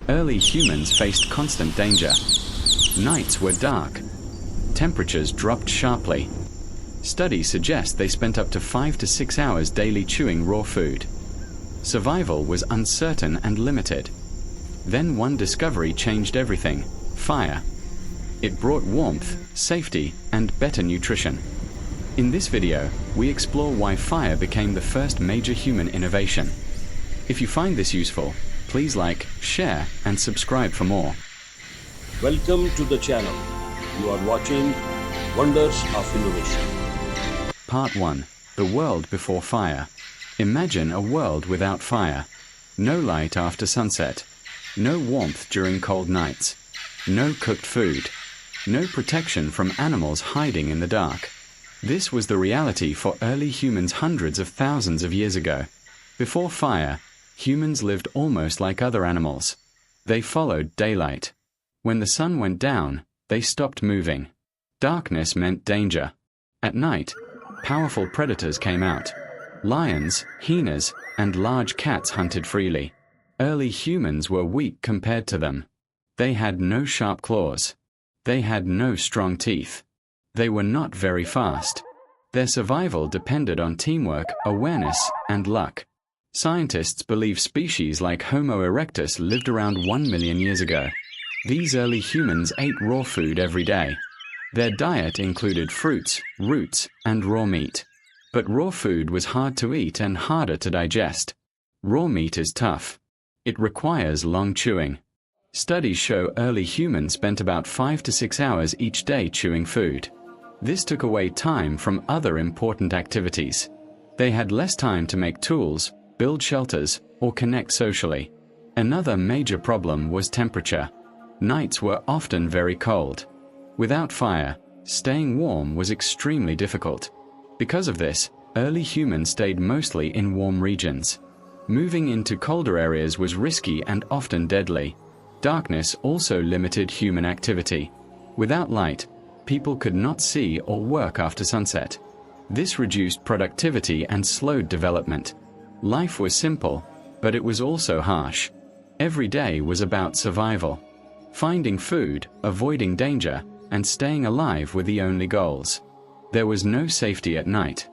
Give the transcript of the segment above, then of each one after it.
Early humans faced constant danger. Nights were dark. Temperatures dropped sharply. Studies suggest they spent up to 5 to 6 hours daily chewing raw food. Survival was uncertain and limited. Then one discovery changed everything: fire. It brought warmth, safety, and better nutrition. In this video, we explore why fire became the first major human innovation. If you find this useful, please like, share, and subscribe for more. Welcome to the channel. You are watching Wonders of Innovation. Part 1. The world before fire. Imagine a world without fire. No light after sunset. No warmth during cold nights. No cooked food. No protection from animals hiding in the dark. This was the reality for early humans hundreds of thousands of years ago. Before fire, humans lived almost like other animals. They followed daylight. When the sun went down, they stopped moving. Darkness meant danger. At night, powerful predators came out. Lions, hyenas, and large cats hunted freely. Early humans were weak compared to them. They had no sharp claws. They had no strong teeth. They were not very fast. Their survival depended on teamwork, awareness, and luck. Scientists believe species like Homo erectus lived around 1 million years ago. These early humans ate raw food every day. Their diet included fruits, roots, and raw meat. But raw food was hard to eat and harder to digest. Raw meat is tough. It requires long chewing. Studies show early humans spent about 5 to 6 hours each day chewing food. This took away time from other important activities. They had less time to make tools, build shelters, or connect socially. Another major problem was temperature. Nights were often very cold. Without fire, staying warm was extremely difficult. Because of this, early humans stayed mostly in warm regions. Moving into colder areas was risky and often deadly. Darkness also limited human activity. Without light, people could not see or work after sunset. This reduced productivity and slowed development. Life was simple, but it was also harsh. Every day was about survival. Finding food, avoiding danger, and staying alive were the only goals. There was no safety at night.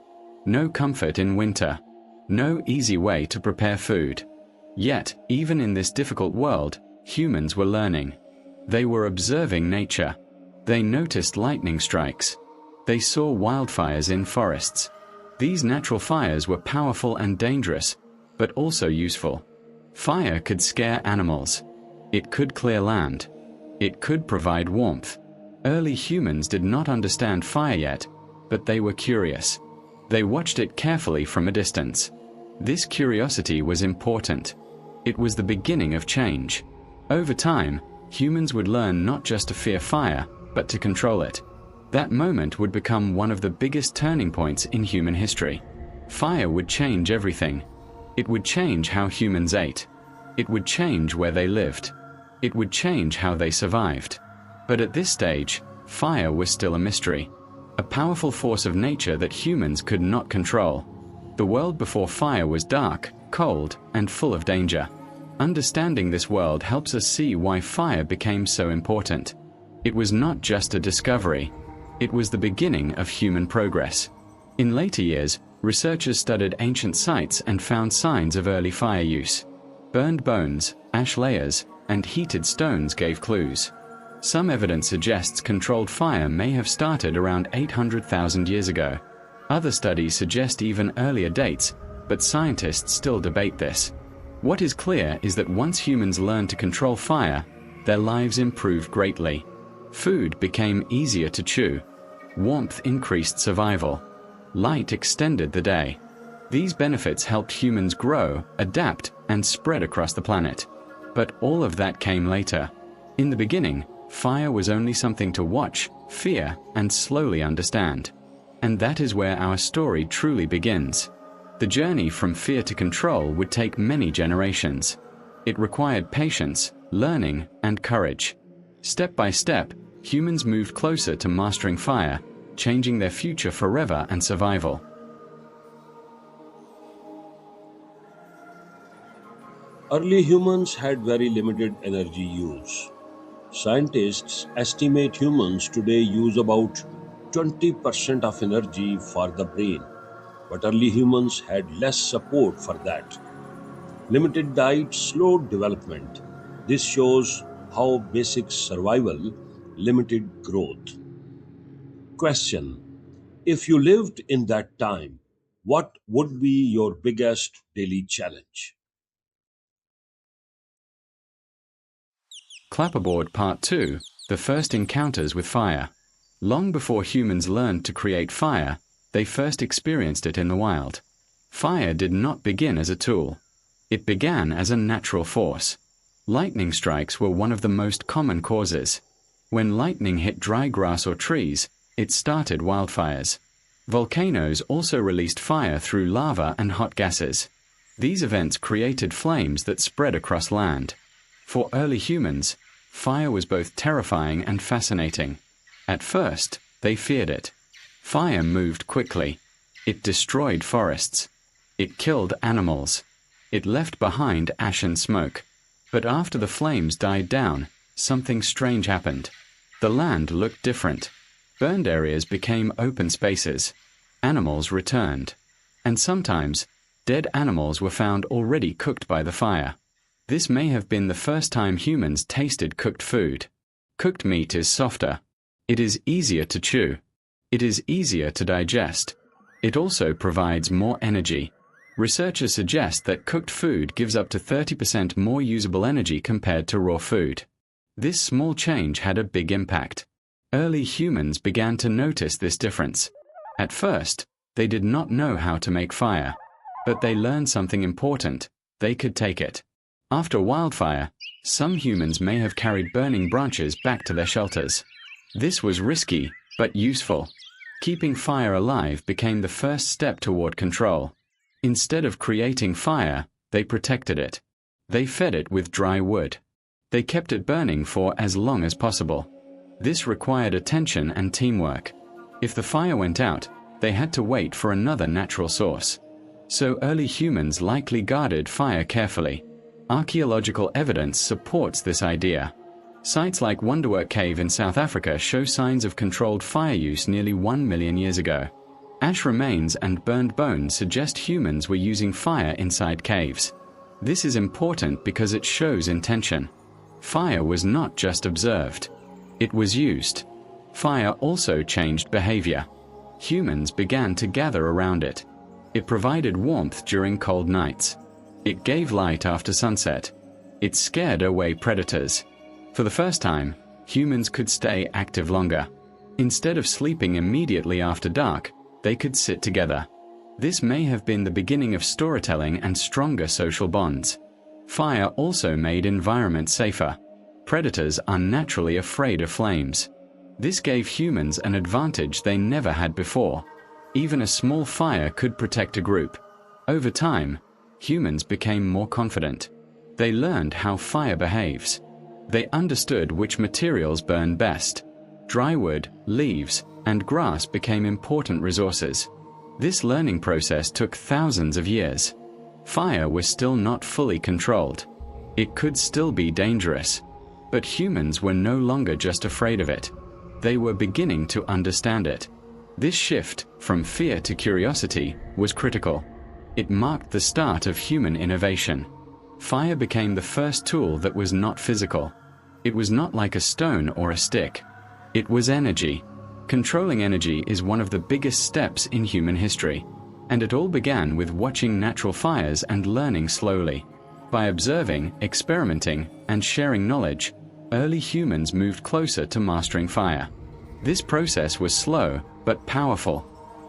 No comfort in winter. No easy way to prepare food. Yet, even in this difficult world, humans were learning. They were observing nature. They noticed lightning strikes. They saw wildfires in forests. These natural fires were powerful and dangerous, but also useful. Fire could scare animals. It could clear land. It could provide warmth. Early humans did not understand fire yet, but they were curious. They watched it carefully from a distance. This curiosity was important. It was the beginning of change. Over time, humans would learn not just to fear fire, but to control it. That moment would become one of the biggest turning points in human history. Fire would change everything. It would change how humans ate. It would change where they lived. It would change how they survived. But at this stage, fire was still a mystery. A powerful force of nature that humans could not control. The world before fire was dark, cold, and full of danger. Understanding this world helps us see why fire became so important. It was not just a discovery. It was the beginning of human progress. In later years, researchers studied ancient sites and found signs of early fire use. Burned bones, ash layers, and heated stones gave clues. Some evidence suggests controlled fire may have started around 800,000 years ago. Other studies suggest even earlier dates, but scientists still debate this. What is clear is that once humans learned to control fire, their lives improved greatly. Food became easier to chew. Warmth increased survival. Light extended the day. These benefits helped humans grow, adapt, and spread across the planet. But all of that came later. In the beginning, fire was only something to watch, fear, and slowly understand. And that is where our story truly begins. The journey from fear to control would take many generations. It required patience, learning, and courage. Step by step, humans moved closer to mastering fire, changing their future forever and survival. Early humans had very limited energy use. Scientists estimate humans today use about 20% of energy for the brain, but early humans had less support for that. Limited diet slowed development. This shows how basic survival limited growth. Question: if you lived in that time, what would be your biggest daily challenge? Clapperboard Part 2, The First Encounters with Fire. Long before humans learned to create fire, they first experienced it in the wild. Fire did not begin as a tool. It began as a natural force. Lightning strikes were one of the most common causes. When lightning hit dry grass or trees, it started wildfires. Volcanoes also released fire through lava and hot gases. These events created flames that spread across land. For early humans, fire was both terrifying and fascinating. At first, they feared it. Fire moved quickly. It destroyed forests. It killed animals. It left behind ash and smoke. But after the flames died down, something strange happened. The land looked different. Burned areas became open spaces. Animals returned. And sometimes, dead animals were found already cooked by the fire. This may have been the first time humans tasted cooked food. Cooked meat is softer. It is easier to chew. It is easier to digest. It also provides more energy. Researchers suggest that cooked food gives up to 30% more usable energy compared to raw food. This small change had a big impact. Early humans began to notice this difference. At first, they did not know how to make fire. But they learned something important. They could take it. After wildfire, some humans may have carried burning branches back to their shelters. This was risky, but useful. Keeping fire alive became the first step toward control. Instead of creating fire, they protected it. They fed it with dry wood. They kept it burning for as long as possible. This required attention and teamwork. If the fire went out, they had to wait for another natural source. So early humans likely guarded fire carefully. Archaeological evidence supports this idea. Sites like Wonderwerk Cave in South Africa show signs of controlled fire use nearly 1 million years ago. Ash remains and burned bones suggest humans were using fire inside caves. This is important because it shows intention. Fire was not just observed. It was used. Fire also changed behavior. Humans began to gather around it. It provided warmth during cold nights. It gave light after sunset. It scared away predators. For the first time, humans could stay active longer. Instead of sleeping immediately after dark, they could sit together. This may have been the beginning of storytelling and stronger social bonds. Fire also made environments safer. Predators are naturally afraid of flames. This gave humans an advantage they never had before. Even a small fire could protect a group. Over time, humans became more confident. They learned how fire behaves. They understood which materials burn best. Dry wood, leaves, and grass became important resources. This learning process took thousands of years. Fire was still not fully controlled. It could still be dangerous. But humans were no longer just afraid of it. They were beginning to understand it. This shift, from fear to curiosity, was critical. It marked the start of human innovation. Fire became the first tool that was not physical. It was not like a stone or a stick. It was energy. Controlling energy is one of the biggest steps in human history. And it all began with watching natural fires and learning slowly. By observing, experimenting, and sharing knowledge, early humans moved closer to mastering fire. This process was slow, but powerful.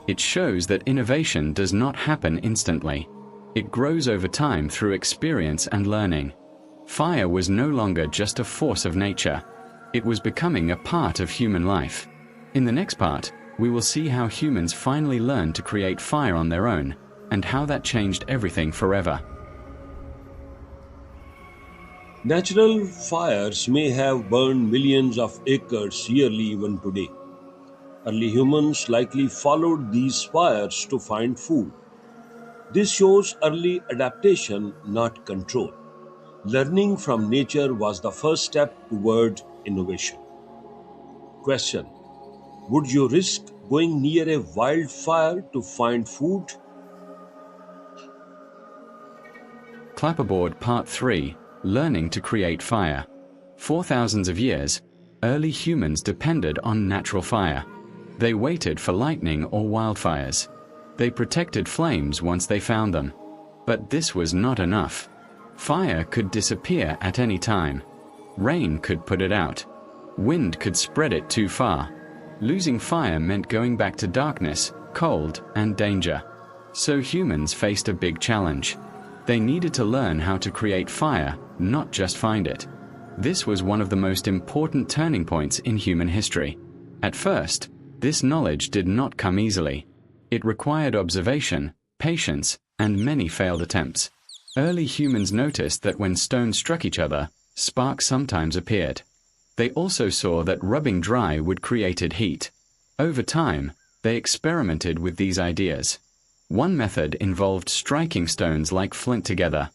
It shows that innovation does not happen instantly. It grows over time through experience and learning. Fire was no longer just a force of nature. It was becoming a part of human life. In the next part, we will see how humans finally learned to create fire on their own, and how that changed everything forever. Natural fires may have burned millions of acres yearly even today. Early humans likely followed these fires to find food. This shows early adaptation, not control. Learning from nature was the first step toward innovation. Question: would you risk going near a wildfire to find food? Clapperboard Part 3, Learning to Create Fire. For thousands of years, early humans depended on natural fire. They waited for lightning or wildfires. They protected flames once they found them. But this was not enough. Fire could disappear at any time. Rain could put it out. Wind could spread it too far. Losing fire meant going back to darkness, cold, and danger. So humans faced a big challenge. They needed to learn how to create fire, not just find it. This was one of the most important turning points in human history. At first, this knowledge did not come easily. It required observation, patience, and many failed attempts. Early humans noticed that when stones struck each other, sparks sometimes appeared. They also saw that rubbing dry would create heat. Over time, they experimented with these ideas. One method involved striking stones like flint together.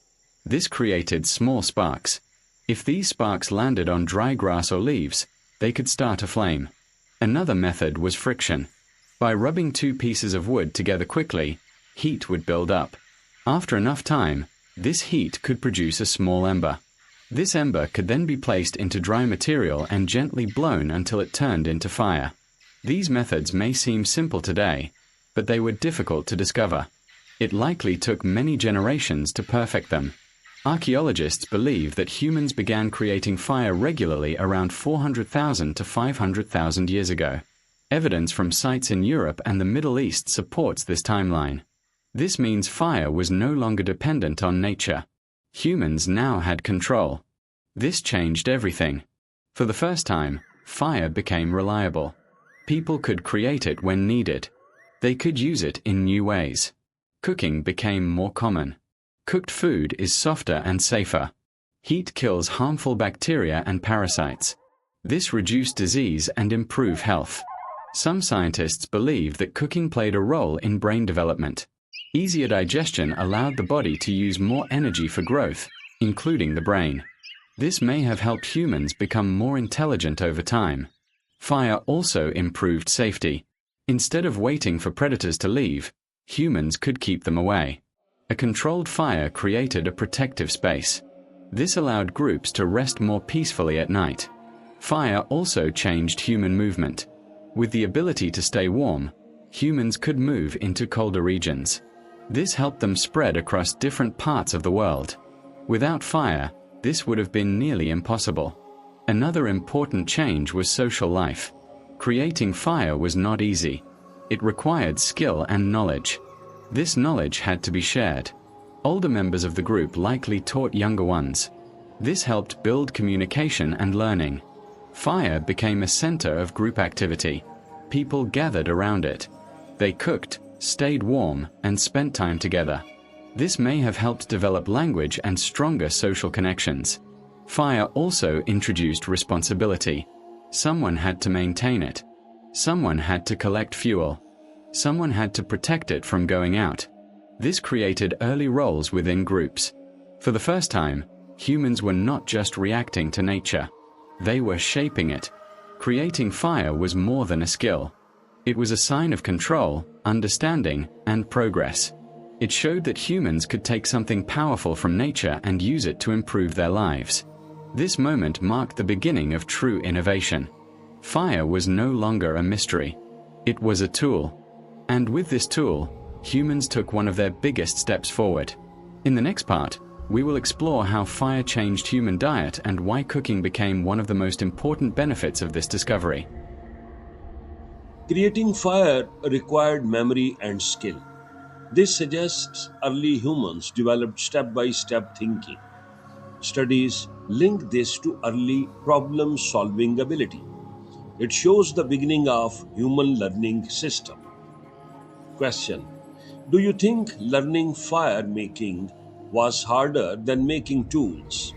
This created small sparks. If these sparks landed on dry grass or leaves, they could start a flame. Another method was friction. By rubbing two pieces of wood together quickly, heat would build up. After enough time, this heat could produce a small ember. This ember could then be placed into dry material and gently blown until it turned into fire. These methods may seem simple today, but they were difficult to discover. It likely took many generations to perfect them. Archaeologists believe that humans began creating fire regularly around 400,000 to 500,000 years ago. Evidence from sites in Europe and the Middle East supports this timeline. This means fire was no longer dependent on nature. Humans now had control. This changed everything. For the first time, fire became reliable. People could create it when needed. They could use it in new ways. Cooking became more common. Cooked food is softer and safer. Heat kills harmful bacteria and parasites. This reduced disease and improved health. Some scientists believe that cooking played a role in brain development. Easier digestion allowed the body to use more energy for growth, including the brain. This may have helped humans become more intelligent over time. Fire also improved safety. Instead of waiting for predators to leave, humans could keep them away. A controlled fire created a protective space. This allowed groups to rest more peacefully at night. Fire also changed human movement. With the ability to stay warm, humans could move into colder regions. This helped them spread across different parts of the world. Without fire, this would have been nearly impossible. Another important change was social life. Creating fire was not easy. It required skill and knowledge. This knowledge had to be shared. Older members of the group likely taught younger ones. This helped build communication and learning. Fire became a center of group activity. People gathered around it. They cooked, stayed warm, and spent time together. This may have helped develop language and stronger social connections. Fire also introduced responsibility. Someone had to maintain it. Someone had to collect fuel. Someone had to protect it from going out. This created early roles within groups. For the first time, humans were not just reacting to nature. They were shaping it. Creating fire was more than a skill. It was a sign of control, understanding, and progress. It showed that humans could take something powerful from nature and use it to improve their lives. This moment marked the beginning of true innovation. Fire was no longer a mystery. It was a tool. And with this tool, humans took one of their biggest steps forward. In the next part, we will explore how fire changed human diet and why cooking became one of the most important benefits of this discovery. Creating fire required memory and skill. This suggests early humans developed step-by-step thinking. Studies link this to early problem-solving ability. It shows the beginning of human learning system. Question: do you think learning fire making was harder than making tools?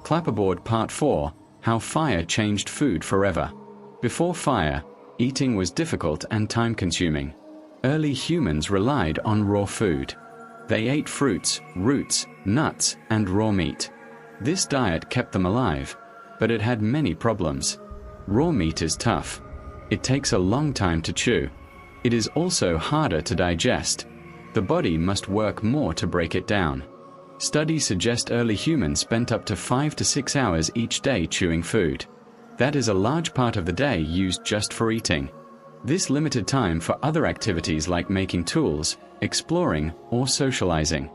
Clapperboard Part 4, How Fire Changed Food Forever. Before fire, eating was difficult and time-consuming. Early humans relied on raw food. They ate fruits, roots, nuts, and raw meat. This diet kept them alive, but it had many problems. Raw meat is tough. It takes a long time to chew. It is also harder to digest. The body must work more to break it down. Studies suggest early humans spent up to 5 to 6 hours each day chewing food. That is a large part of the day used just for eating. This limited time for other activities like making tools, exploring, or socializing.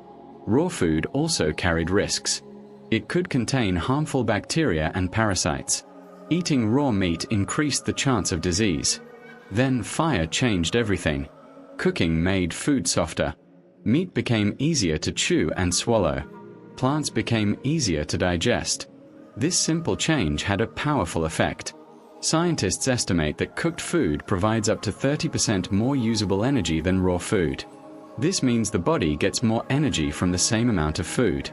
Raw food also carried risks. It could contain harmful bacteria and parasites. Eating raw meat increased the chance of disease. Then fire changed everything. Cooking made food softer. Meat became easier to chew and swallow. Plants became easier to digest. This simple change had a powerful effect. Scientists estimate that cooked food provides up to 30% more usable energy than raw food. This means the body gets more energy from the same amount of food.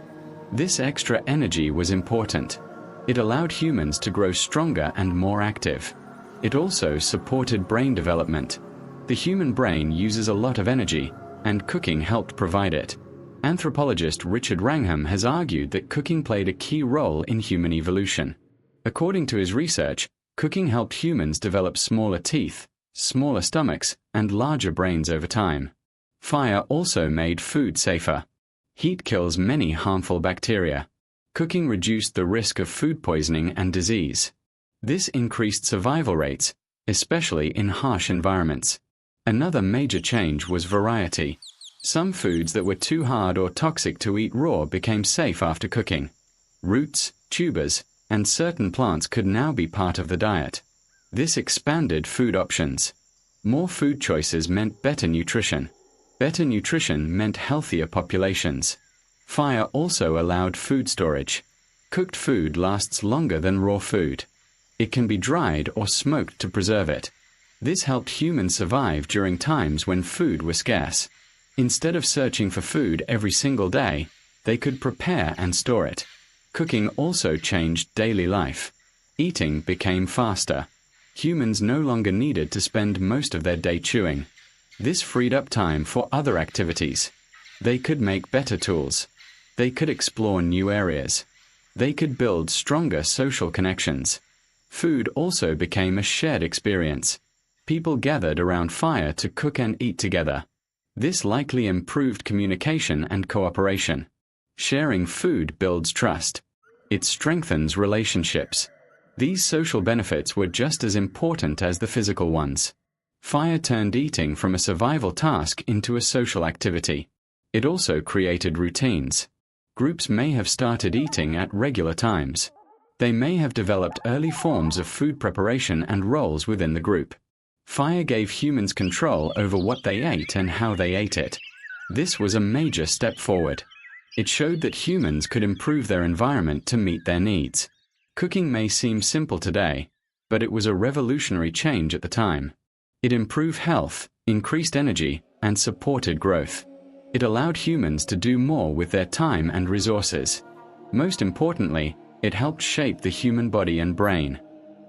This extra energy was important. It allowed humans to grow stronger and more active. It also supported brain development. The human brain uses a lot of energy, and cooking helped provide it. Anthropologist Richard Wrangham has argued that cooking played a key role in human evolution. According to his research, cooking helped humans develop smaller teeth, smaller stomachs, and larger brains over time. Fire also made food safer. Heat kills many harmful bacteria. Cooking reduced the risk of food poisoning and disease. This increased survival rates, especially in harsh environments. Another major change was variety. Some foods that were too hard or toxic to eat raw became safe after cooking. Roots, tubers, and certain plants could now be part of the diet. This expanded food options. More food choices meant better nutrition. Better nutrition meant healthier populations. Fire also allowed food storage. Cooked food lasts longer than raw food. It can be dried or smoked to preserve it. This helped humans survive during times when food was scarce. Instead of searching for food every single day, they could prepare and store it. Cooking also changed daily life. Eating became faster. Humans no longer needed to spend most of their day chewing. This freed up time for other activities. They could make better tools. They could explore new areas. They could build stronger social connections. Food also became a shared experience. People gathered around fire to cook and eat together. This likely improved communication and cooperation. Sharing food builds trust. It strengthens relationships. These social benefits were just as important as the physical ones. Fire turned eating from a survival task into a social activity. It also created routines. Groups may have started eating at regular times. They may have developed early forms of food preparation and roles within the group. Fire gave humans control over what they ate and how they ate it. This was a major step forward. It showed that humans could improve their environment to meet their needs. Cooking may seem simple today, but it was a revolutionary change at the time. It improved health, increased energy, and supported growth. It allowed humans to do more with their time and resources. Most importantly, it helped shape the human body and brain.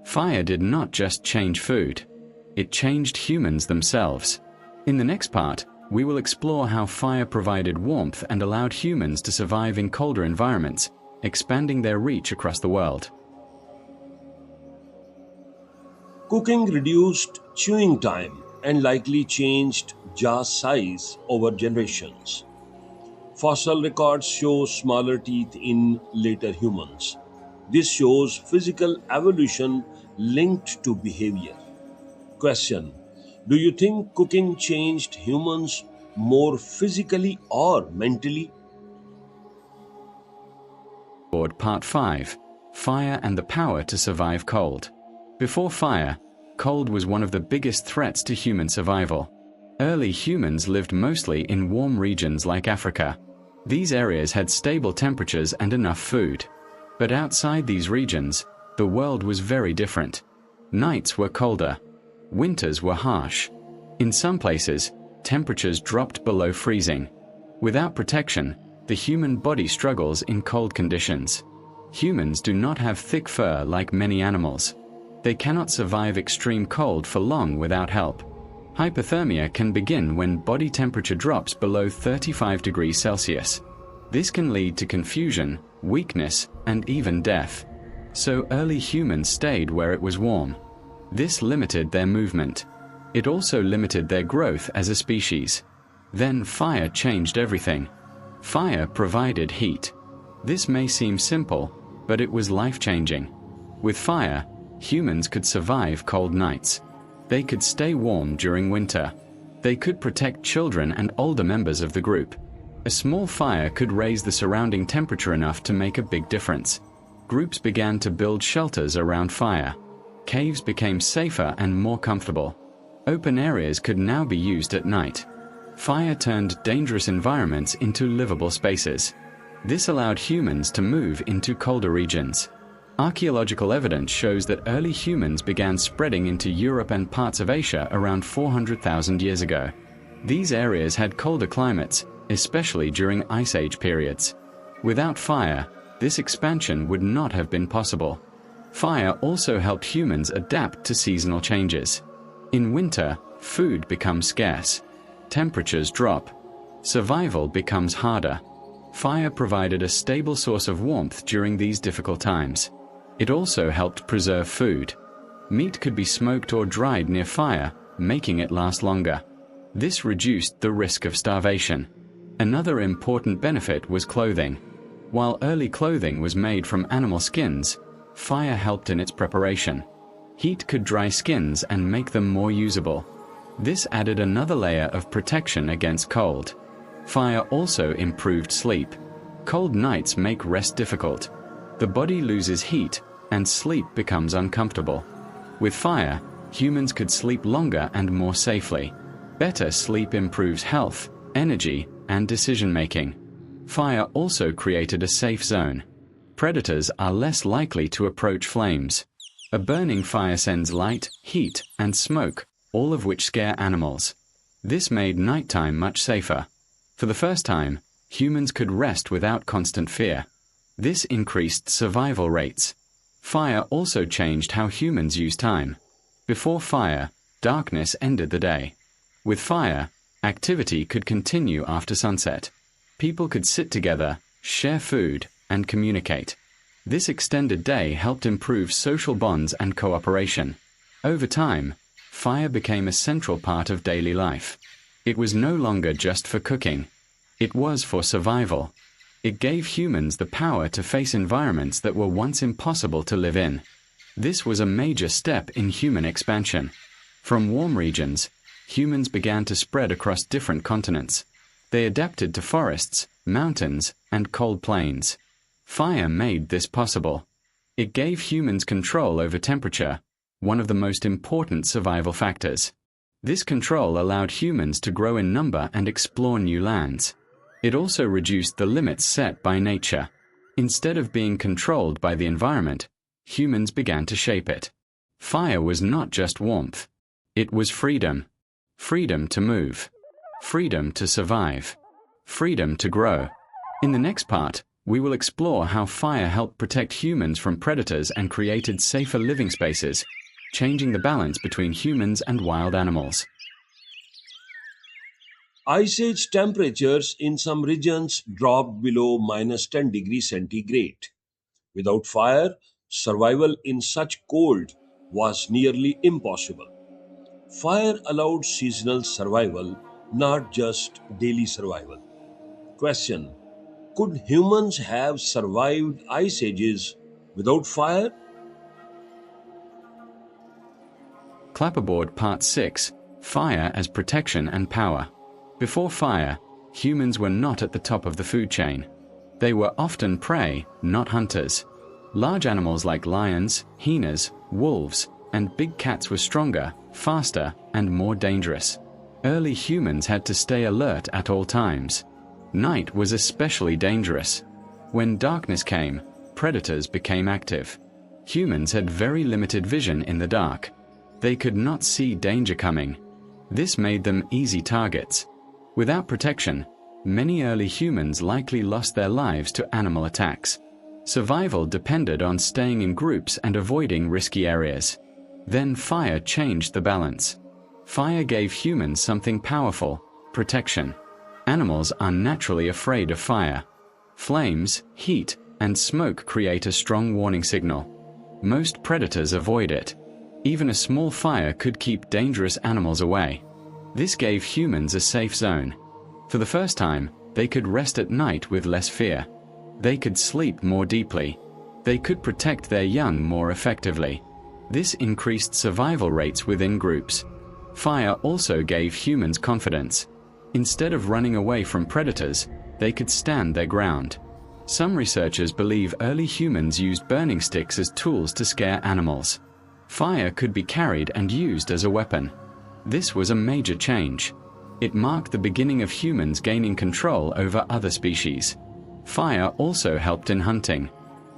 Fire did not just change food. It changed humans themselves. In the next part, we will explore how fire provided warmth and allowed humans to survive in colder environments, expanding their reach across the world. Cooking reduced chewing time and likely changed jar size over generations. Fossil records show smaller teeth in later humans. This shows physical evolution linked to behavior. Question: do you think cooking changed humans more physically or mentally? Part 5. Fire and the power to survive cold. Before fire, cold was one of the biggest threats to human survival. Early humans lived mostly in warm regions like Africa. These areas had stable temperatures and enough food. But outside these regions, the world was very different. Nights were colder. Winters were harsh. In some places, temperatures dropped below freezing. Without protection, the human body struggles in cold conditions. Humans do not have thick fur like many animals. They cannot survive extreme cold for long without help. Hypothermia can begin when body temperature drops below 35 degrees Celsius. This can lead to confusion, weakness, and even death. So early humans stayed where it was warm. This limited their movement. It also limited their growth as a species. Then fire changed everything. Fire provided heat. This may seem simple, but it was life-changing. With fire, humans could survive cold nights. They could stay warm during winter. They could protect children and older members of the group. A small fire could raise the surrounding temperature enough to make a big difference. Groups began to build shelters around fire. Caves became safer and more comfortable. Open areas could now be used at night. Fire turned dangerous environments into livable spaces. This allowed humans to move into colder regions. Archaeological evidence shows that early humans began spreading into Europe and parts of Asia around 400,000 years ago. These areas had colder climates, especially during Ice Age periods. Without fire, this expansion would not have been possible. Fire also helped humans adapt to seasonal changes. In winter, food becomes scarce. Temperatures drop. Survival becomes harder. Fire provided a stable source of warmth during these difficult times. It also helped preserve food. Meat could be smoked or dried near fire, making it last longer. This reduced the risk of starvation. Another important benefit was clothing. While early clothing was made from animal skins, fire helped in its preparation. Heat could dry skins and make them more usable. This added another layer of protection against cold. Fire also improved sleep. Cold nights make rest difficult. The body loses heat, and sleep becomes uncomfortable. With fire, humans could sleep longer and more safely. Better sleep improves health, energy, and decision-making. Fire also created a safe zone. Predators are less likely to approach flames. A burning fire sends light, heat, and smoke, all of which scare animals. This made nighttime much safer. For the first time, humans could rest without constant fear. This increased survival rates. Fire also changed how humans use time. Before fire, darkness ended the day. With fire, activity could continue after sunset. People could sit together, share food, and communicate. This extended day helped improve social bonds and cooperation. Over time, fire became a central part of daily life. It was no longer just for cooking. It was for survival. It gave humans the power to face environments that were once impossible to live in. This was a major step in human expansion. From warm regions, humans began to spread across different continents. They adapted to forests, mountains, and cold plains. Fire made this possible. It gave humans control over temperature, one of the most important survival factors. This control allowed humans to grow in number and explore new lands. It also reduced the limits set by nature. Instead of being controlled by the environment, humans began to shape it. Fire was not just warmth. It was freedom. Freedom to move. Freedom to survive. Freedom to grow. In the next part, we will explore how fire helped protect humans from predators and created safer living spaces, changing the balance between humans and wild animals. Ice Age temperatures in some regions dropped below -10 degrees centigrade. Without fire, survival in such cold was nearly impossible. Fire allowed seasonal survival, not just daily survival. Question: could humans have survived ice ages without fire? Clapperboard Part 6: Fire as Protection and Power. Before fire, humans were not at the top of the food chain. They were often prey, not hunters. Large animals like lions, hyenas, wolves, and big cats were stronger, faster, and more dangerous. Early humans had to stay alert at all times. Night was especially dangerous. When darkness came, predators became active. Humans had very limited vision in the dark. They could not see danger coming. This made them easy targets. Without protection, many early humans likely lost their lives to animal attacks. Survival depended on staying in groups and avoiding risky areas. Then fire changed the balance. Fire gave humans something powerful: protection. Animals are naturally afraid of fire. Flames, heat, and smoke create a strong warning signal. Most predators avoid it. Even a small fire could keep dangerous animals away. This gave humans a safe zone. For the first time, they could rest at night with less fear. They could sleep more deeply. They could protect their young more effectively. This increased survival rates within groups. Fire also gave humans confidence. Instead of running away from predators, they could stand their ground. Some researchers believe early humans used burning sticks as tools to scare animals. Fire could be carried and used as a weapon. This was a major change. It marked the beginning of humans gaining control over other species. Fire also helped in hunting.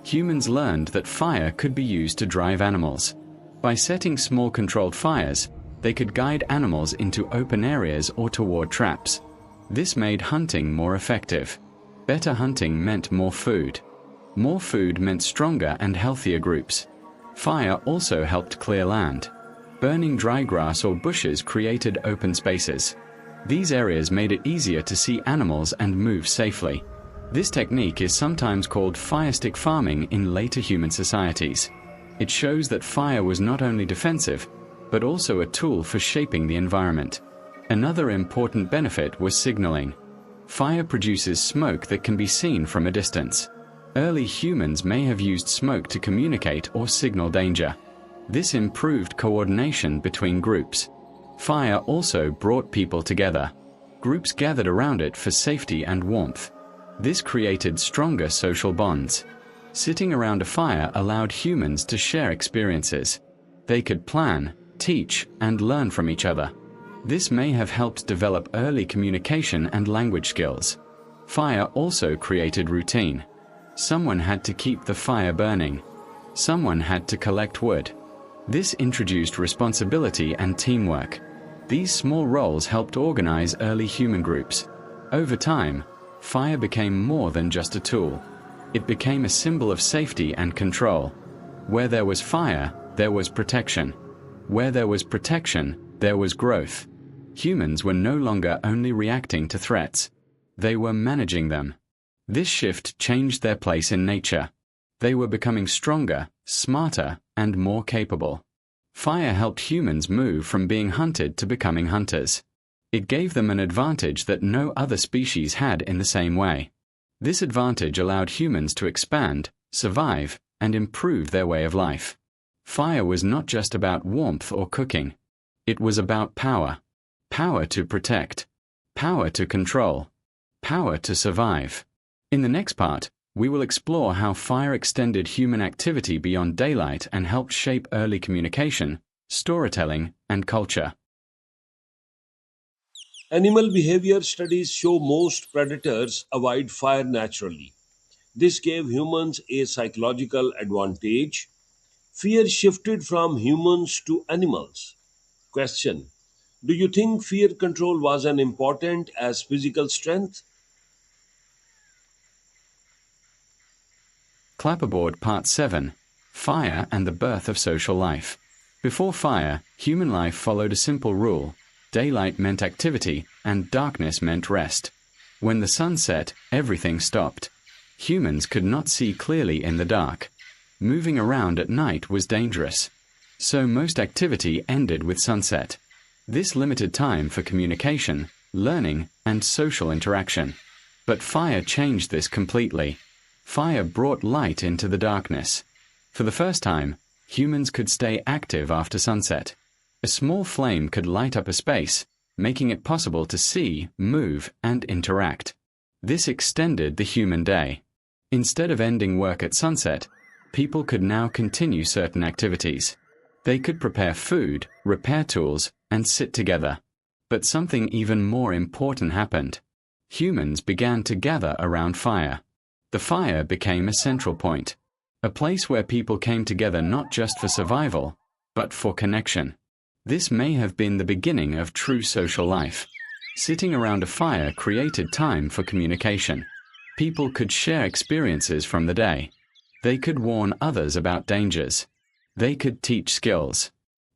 Humans learned that fire could be used to drive animals. By setting small controlled fires, they could guide animals into open areas or toward traps. This made hunting more effective. Better hunting meant more food. More food meant stronger and healthier groups. Fire also helped clear land. Burning dry grass or bushes created open spaces. These areas made it easier to see animals and move safely. This technique is sometimes called firestick farming in later human societies. It shows that fire was not only defensive, but also a tool for shaping the environment. Another important benefit was signaling. Fire produces smoke that can be seen from a distance. Early humans may have used smoke to communicate or signal danger. This improved coordination between groups. Fire also brought people together. Groups gathered around it for safety and warmth. This created stronger social bonds. Sitting around a fire allowed humans to share experiences. They could plan, teach, and learn from each other. This may have helped develop early communication and language skills. Fire also created routine. Someone had to keep the fire burning. Someone had to collect wood. This introduced responsibility and teamwork. These small roles helped organize early human groups. Over time, fire became more than just a tool. It became a symbol of safety and control. Where there was fire, there was protection. Where there was protection, there was growth. Humans were no longer only reacting to threats. They were managing them. This shift changed their place in nature. They were becoming stronger, smarter, and more capable. Fire helped humans move from being hunted to becoming hunters. It gave them an advantage that no other species had in the same way. This advantage allowed humans to expand, survive, and improve their way of life. Fire was not just about warmth or cooking. It was about power. Power to protect. Power to control. Power to survive. In the next part, we will explore how fire extended human activity beyond daylight and helped shape early communication, storytelling, and culture. Animal behavior studies show most predators avoid fire naturally. This gave humans a psychological advantage. Fear shifted from humans to animals. Question: do you think fear control was as important as physical strength? Clapperboard Part 7: Fire and the Birth of Social Life. Before fire, human life followed a simple rule. Daylight meant activity, and darkness meant rest. When the sun set, everything stopped. Humans could not see clearly in the dark. Moving around at night was dangerous. So most activity ended with sunset. This limited time for communication, learning, and social interaction. But fire changed this completely. Fire brought light into the darkness. For the first time, humans could stay active after sunset. A small flame could light up a space, making it possible to see, move, and interact. This extended the human day. Instead of ending work at sunset, people could now continue certain activities. They could prepare food, repair tools, and sit together. But something even more important happened. Humans began to gather around fire. The fire became a central point, a place where people came together not just for survival, but for connection. This may have been the beginning of true social life. Sitting around a fire created time for communication. People could share experiences from the day. They could warn others about dangers. They could teach skills.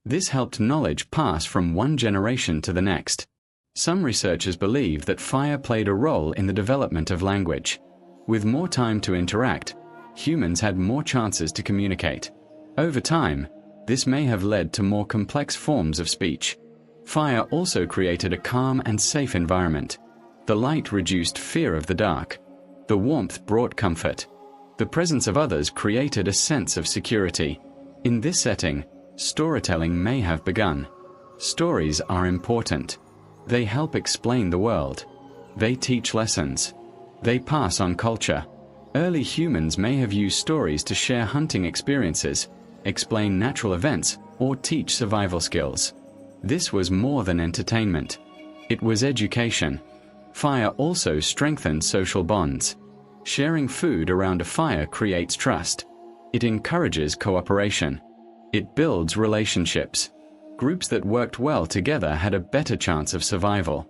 This helped knowledge pass from one generation to the next. Some researchers believe that fire played a role in the development of language. With more time to interact, humans had more chances to communicate. Over time, this may have led to more complex forms of speech. Fire also created a calm and safe environment. The light reduced fear of the dark. The warmth brought comfort. The presence of others created a sense of security. In this setting, storytelling may have begun. Stories are important. They help explain the world. They teach lessons. They pass on culture. Early humans may have used stories to share hunting experiences, explain natural events, or teach survival skills. This was more than entertainment. It was education. Fire also strengthened social bonds. Sharing food around a fire creates trust. It encourages cooperation. It builds relationships. Groups that worked well together had a better chance of survival.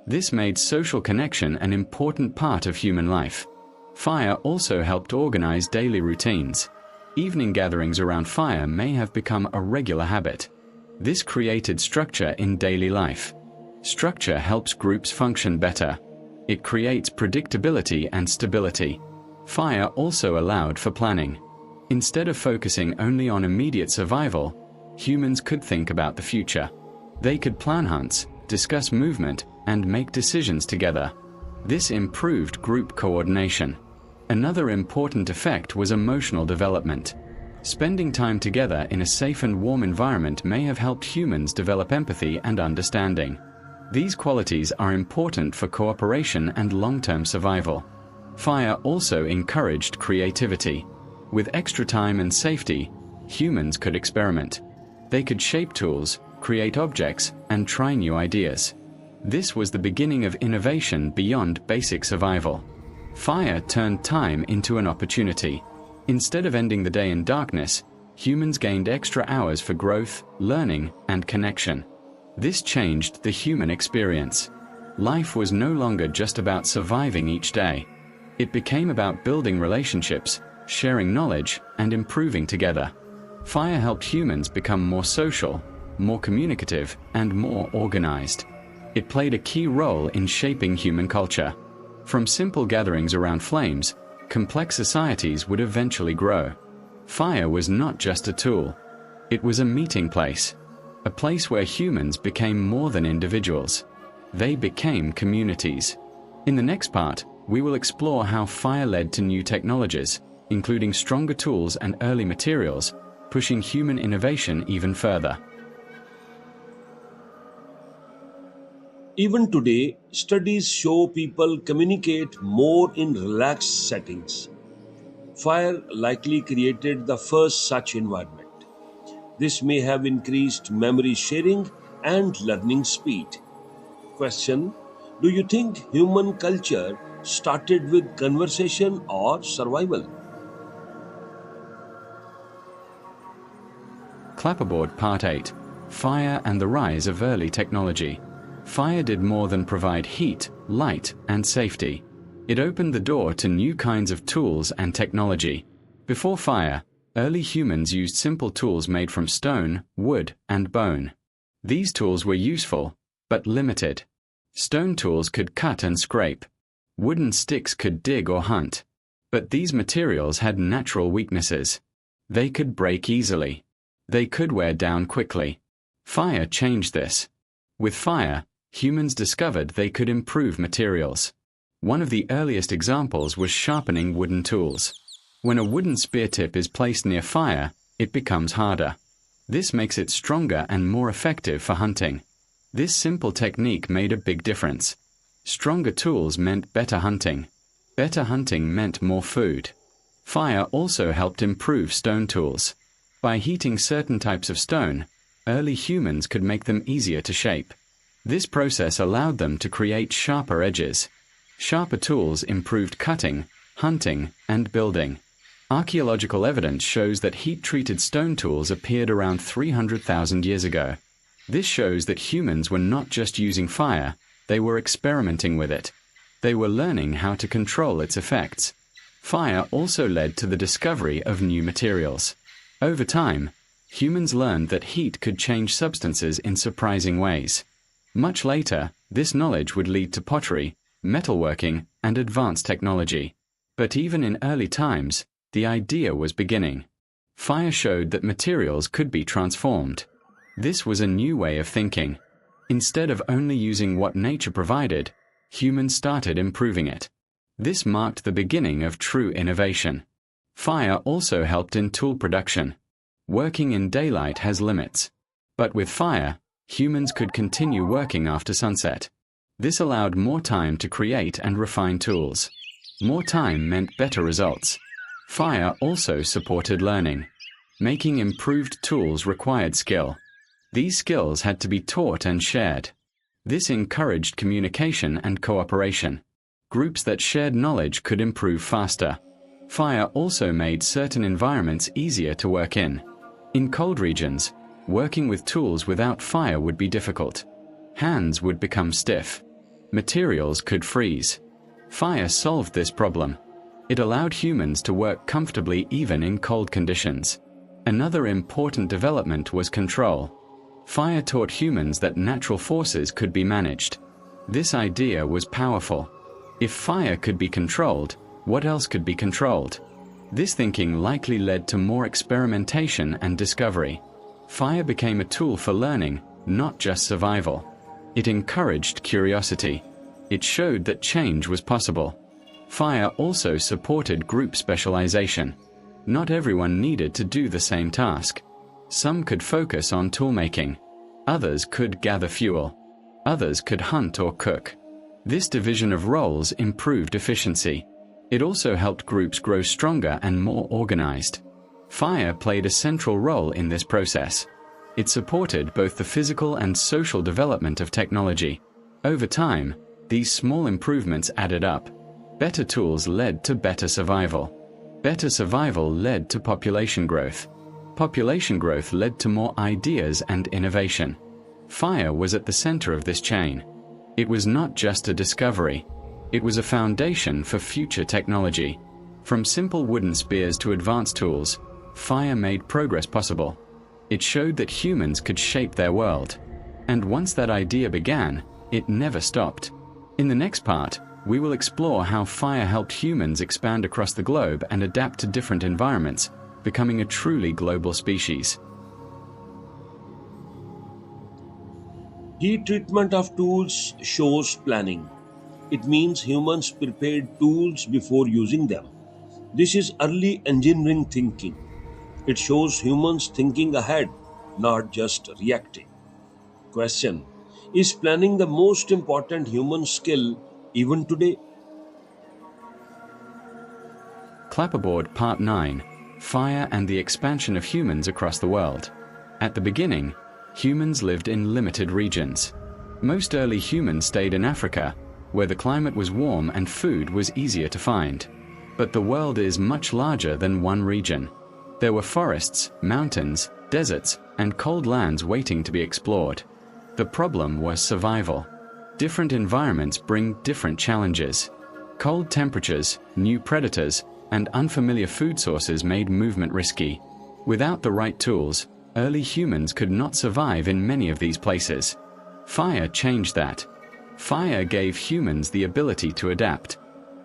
This made social connection an important part of human life. Fire also helped organize daily routines. Evening gatherings around fire may have become a regular habit. This created structure in daily life. Structure helps groups function better. It creates predictability and stability. Fire also allowed for planning. Instead of focusing only on immediate survival, humans could think about the future. They could plan hunts, discuss movement, and make decisions together. This improved group coordination. Another important effect was emotional development. Spending time together in a safe and warm environment may have helped humans develop empathy and understanding. These qualities are important for cooperation and long-term survival. Fire also encouraged creativity. With extra time and safety, humans could experiment. They could shape tools, create objects, and try new ideas. This was the beginning of innovation beyond basic survival. Fire turned time into an opportunity. Instead of ending the day in darkness, humans gained extra hours for growth, learning, and connection. This changed the human experience. Life was no longer just about surviving each day. It became about building relationships, sharing knowledge, and improving together. Fire helped humans become more social, more communicative, and more organized. It played a key role in shaping human culture. From simple gatherings around flames, complex societies would eventually grow. Fire was not just a tool. It was a meeting place. A place where humans became more than individuals. They became communities. In the next part, we will explore how fire led to new technologies, including stronger tools and early materials, pushing human innovation even further. Even today, studies show people communicate more in relaxed settings. Fire likely created the first such environment. This may have increased memory sharing and learning speed. Question: do you think human culture started with conversation or survival? Clapperboard Part 8. Fire and the Rise of Early Technology. Fire did more than provide heat, light, and safety. It opened the door to new kinds of tools and technology. Before fire, early humans used simple tools made from stone, wood, and bone. These tools were useful, but limited. Stone tools could cut and scrape. Wooden sticks could dig or hunt. But these materials had natural weaknesses. They could break easily. They could wear down quickly. Fire changed this. With fire, humans discovered they could improve materials. One of the earliest examples was sharpening wooden tools. When a wooden spear tip is placed near fire, it becomes harder. This makes it stronger and more effective for hunting. This simple technique made a big difference. Stronger tools meant better hunting. Better hunting meant more food. Fire also helped improve stone tools. By heating certain types of stone, early humans could make them easier to shape. This process allowed them to create sharper edges. Sharper tools improved cutting, hunting, and building. Archaeological evidence shows that heat-treated stone tools appeared around 300,000 years ago. This shows that humans were not just using fire, they were experimenting with it. They were learning how to control its effects. Fire also led to the discovery of new materials. Over time, humans learned that heat could change substances in surprising ways. Much later, this knowledge would lead to pottery, metalworking, and advanced technology. But even in early times, the idea was beginning. Fire showed that materials could be transformed. This was a new way of thinking. Instead of only using what nature provided, humans started improving it. This marked the beginning of true innovation. Fire also helped in tool production. Working in daylight has limits. But with fire, humans could continue working after sunset. This allowed more time to create and refine tools. More time meant better results. Fire also supported learning. Making improved tools required skill. These skills had to be taught and shared. This encouraged communication and cooperation. Groups that shared knowledge could improve faster. Fire also made certain environments easier to work in. In cold regions, working with tools without fire would be difficult. Hands would become stiff. Materials could freeze. Fire solved this problem. It allowed humans to work comfortably even in cold conditions. Another important development was control. Fire taught humans that natural forces could be managed. This idea was powerful. If fire could be controlled, what else could be controlled? This thinking likely led to more experimentation and discovery. Fire became a tool for learning, not just survival. It encouraged curiosity. It showed that change was possible. Fire also supported group specialization. Not everyone needed to do the same task. Some could focus on toolmaking. Others could gather fuel. Others could hunt or cook. This division of roles improved efficiency. It also helped groups grow stronger and more organized. Fire played a central role in this process. It supported both the physical and social development of technology. Over time, these small improvements added up. Better tools led to better survival. Better survival led to population growth. Population growth led to more ideas and innovation. Fire was at the center of this chain. It was not just a discovery. It was a foundation for future technology. From simple wooden spears to advanced tools, fire made progress possible. It showed that humans could shape their world. And once that idea began, it never stopped. In the next part, we will explore how fire helped humans expand across the globe and adapt to different environments, becoming a truly global species. Heat treatment of tools shows planning. It means humans prepared tools before using them. This is early engineering thinking. It shows humans thinking ahead, not just reacting. Question: is planning the most important human skill even today? Clapperboard Part 9: Fire and the Expansion of Humans Across the World. At the beginning, humans lived in limited regions. Most early humans stayed in Africa, where the climate was warm and food was easier to find. But the world is much larger than one region. There were forests, mountains, deserts, and cold lands waiting to be explored. The problem was survival. Different environments bring different challenges. Cold temperatures, new predators, and unfamiliar food sources made movement risky. Without the right tools, early humans could not survive in many of these places. Fire changed that. Fire gave humans the ability to adapt.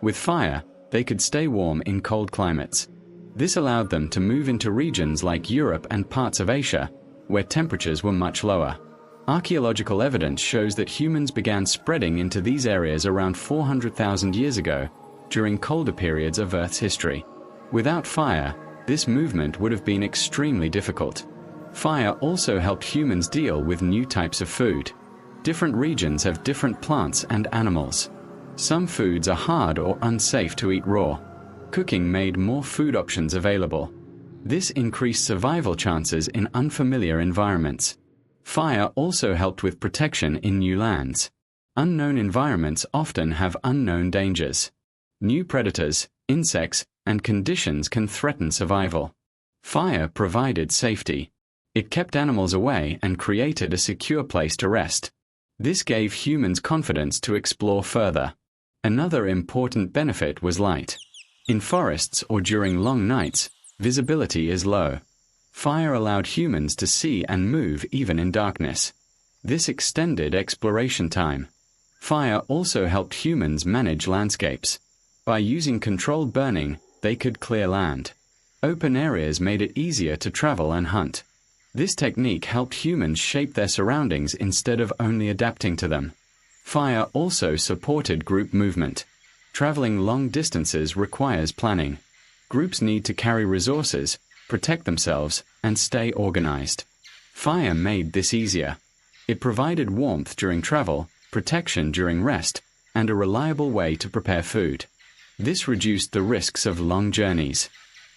With fire, they could stay warm in cold climates. This allowed them to move into regions like Europe and parts of Asia, where temperatures were much lower. Archaeological evidence shows that humans began spreading into these areas around 400,000 years ago, during colder periods of Earth's history. Without fire, this movement would have been extremely difficult. Fire also helped humans deal with new types of food. Different regions have different plants and animals. Some foods are hard or unsafe to eat raw. Cooking made more food options available. This increased survival chances in unfamiliar environments. Fire also helped with protection in new lands. Unknown environments often have unknown dangers. New predators, insects, and conditions can threaten survival. Fire provided safety. It kept animals away and created a secure place to rest. This gave humans confidence to explore further. Another important benefit was light. In forests or during long nights, visibility is low. Fire allowed humans to see and move even in darkness. This extended exploration time. Fire also helped humans manage landscapes. By using controlled burning, they could clear land. Open areas made it easier to travel and hunt. This technique helped humans shape their surroundings instead of only adapting to them. Fire also supported group movement. Traveling long distances requires planning. Groups need to carry resources, protect themselves, and stay organized. Fire made this easier. It provided warmth during travel, protection during rest, and a reliable way to prepare food. This reduced the risks of long journeys.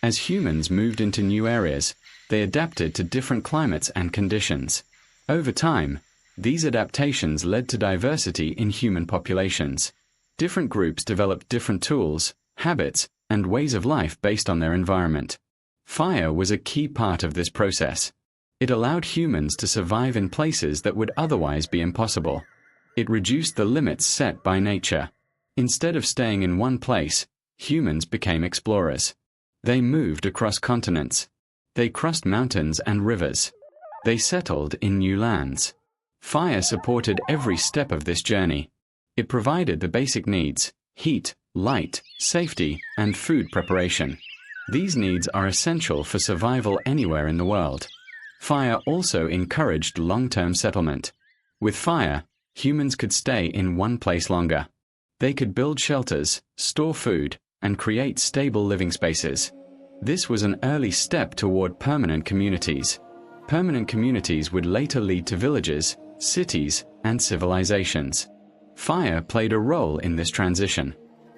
As humans moved into new areas, they adapted to different climates and conditions. Over time, these adaptations led to diversity in human populations. Different groups developed different tools, habits, and ways of life based on their environment. Fire was a key part of this process. It allowed humans to survive in places that would otherwise be impossible. It reduced the limits set by nature. Instead of staying in one place, humans became explorers. They moved across continents. They crossed mountains and rivers. They settled in new lands. Fire supported every step of this journey. It provided the basic needs: heat, light, safety, and food preparation. These needs are essential for survival anywhere in the world. Fire also encouraged long-term settlement. With fire, humans could stay in one place longer. They could build shelters, store food, and create stable living spaces. This was an early step toward permanent communities. Permanent communities would later lead to villages, cities, and civilizations. Fire played a role in this transition.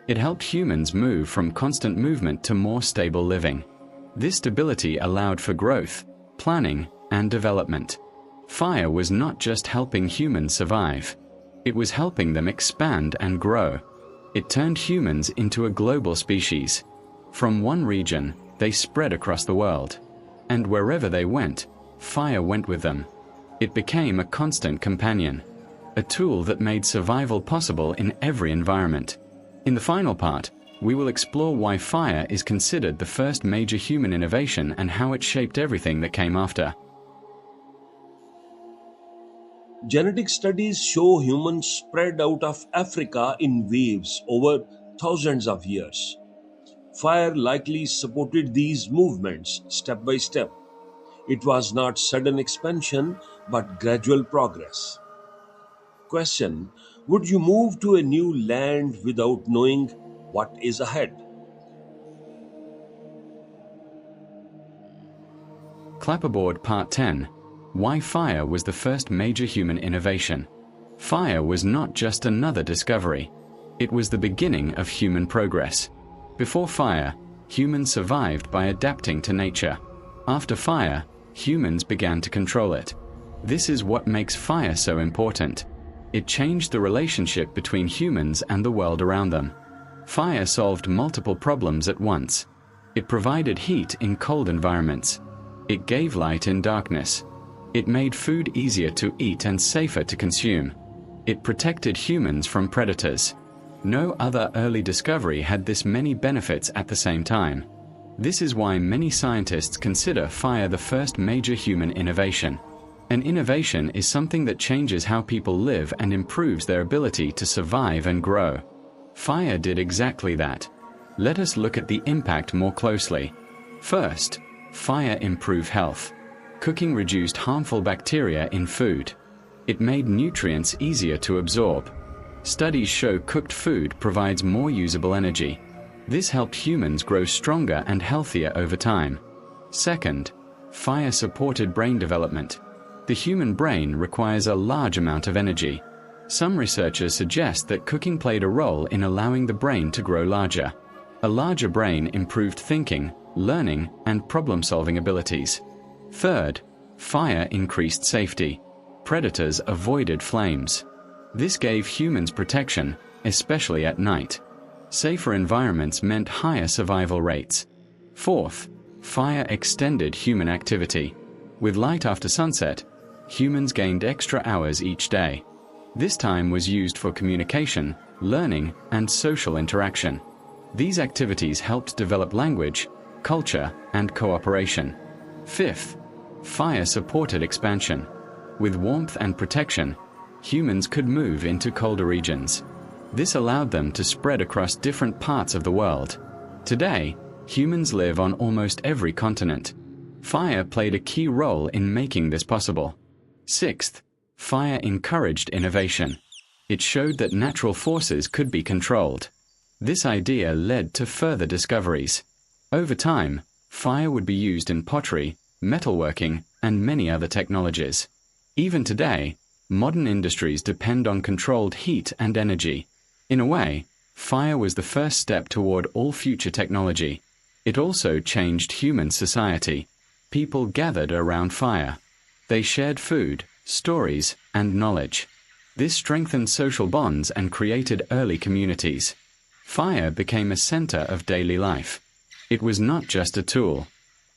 It helped humans move from constant movement to more stable living. This stability allowed for growth, planning, and development. Fire was not just helping humans survive. It was helping them expand and grow. It turned humans into a global species. From one region, they spread across the world. And wherever they went, fire went with them. It became a constant companion, a tool that made survival possible in every environment. In the final part, we will explore why fire is considered the first major human innovation and how it shaped everything that came after. Genetic studies show humans spread out of Africa in waves over thousands of years. Fire likely supported these movements step by step. It was not sudden expansion but gradual progress. Question: would you move to a new land without knowing what is ahead? Clapperboard Part 10. Why fire was the first major human innovation. Fire was not just another discovery. It was the beginning of human progress. Before fire, humans survived by adapting to nature. After fire, humans began to control it. This is what makes fire so important. It changed the relationship between humans and the world around them. Fire solved multiple problems at once. It provided heat in cold environments. It gave light in darkness. It made food easier to eat and safer to consume. It protected humans from predators. No other early discovery had this many benefits at the same time. This is why many scientists consider fire the first major human innovation. An innovation is something that changes how people live and improves their ability to survive and grow. Fire did exactly that. Let us look at the impact more closely. First, fire improved health. Cooking reduced harmful bacteria in food. It made nutrients easier to absorb. Studies show cooked food provides more usable energy. This helped humans grow stronger and healthier over time. Second, fire supported brain development. The human brain requires a large amount of energy. Some researchers suggest that cooking played a role in allowing the brain to grow larger. A larger brain improved thinking, learning, and problem-solving abilities. Third, fire increased safety. Predators avoided flames. This gave humans protection, especially at night. Safer environments meant higher survival rates. Fourth, fire extended human activity. With light after sunset, humans gained extra hours each day. This time was used for communication, learning, and social interaction. These activities helped develop language, culture, and cooperation. Fifth, fire supported expansion. With warmth and protection, humans could move into colder regions. This allowed them to spread across different parts of the world. Today, humans live on almost every continent. Fire played a key role in making this possible. Sixth, fire encouraged innovation. It showed that natural forces could be controlled. This idea led to further discoveries. Over time, fire would be used in pottery, metalworking, and many other technologies. Even today, modern industries depend on controlled heat and energy. In a way, fire was the first step toward all future technology. It also changed human society. People gathered around fire. They shared food, stories, and knowledge. This strengthened social bonds and created early communities. Fire became a center of daily life. It was not just a tool.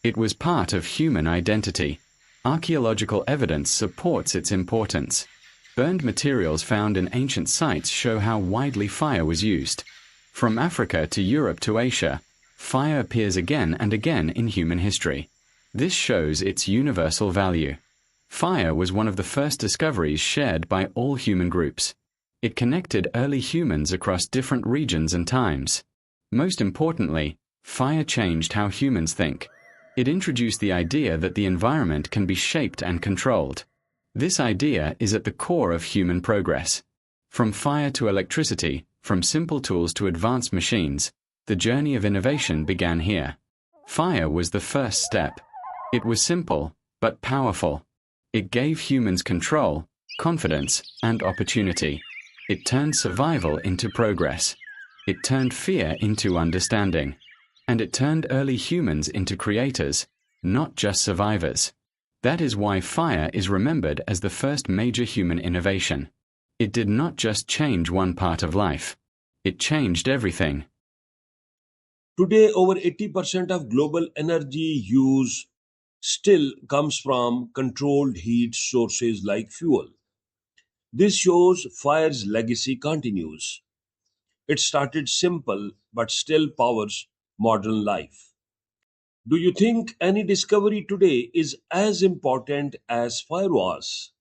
It was part of human identity. Archaeological evidence supports its importance. Burned materials found in ancient sites show how widely fire was used. From Africa to Europe to Asia, fire appears again and again in human history. This shows its universal value. Fire was one of the first discoveries shared by all human groups. It connected early humans across different regions and times. Most importantly, fire changed how humans think. It introduced the idea that the environment can be shaped and controlled. This idea is at the core of human progress. From fire to electricity, from simple tools to advanced machines, the journey of innovation began here. Fire was the first step. It was simple, but powerful. It gave humans control, confidence, and opportunity. It turned survival into progress. It turned fear into understanding. And it turned early humans into creators, not just survivors. That is why fire is remembered as the first major human innovation. It did not just change one part of life. It changed everything. Today, over 80% of global energy use still comes from controlled heat sources like fuel. This shows fire's legacy continues. It started simple but still powers modern life. Do you think any discovery today is as important as fire was?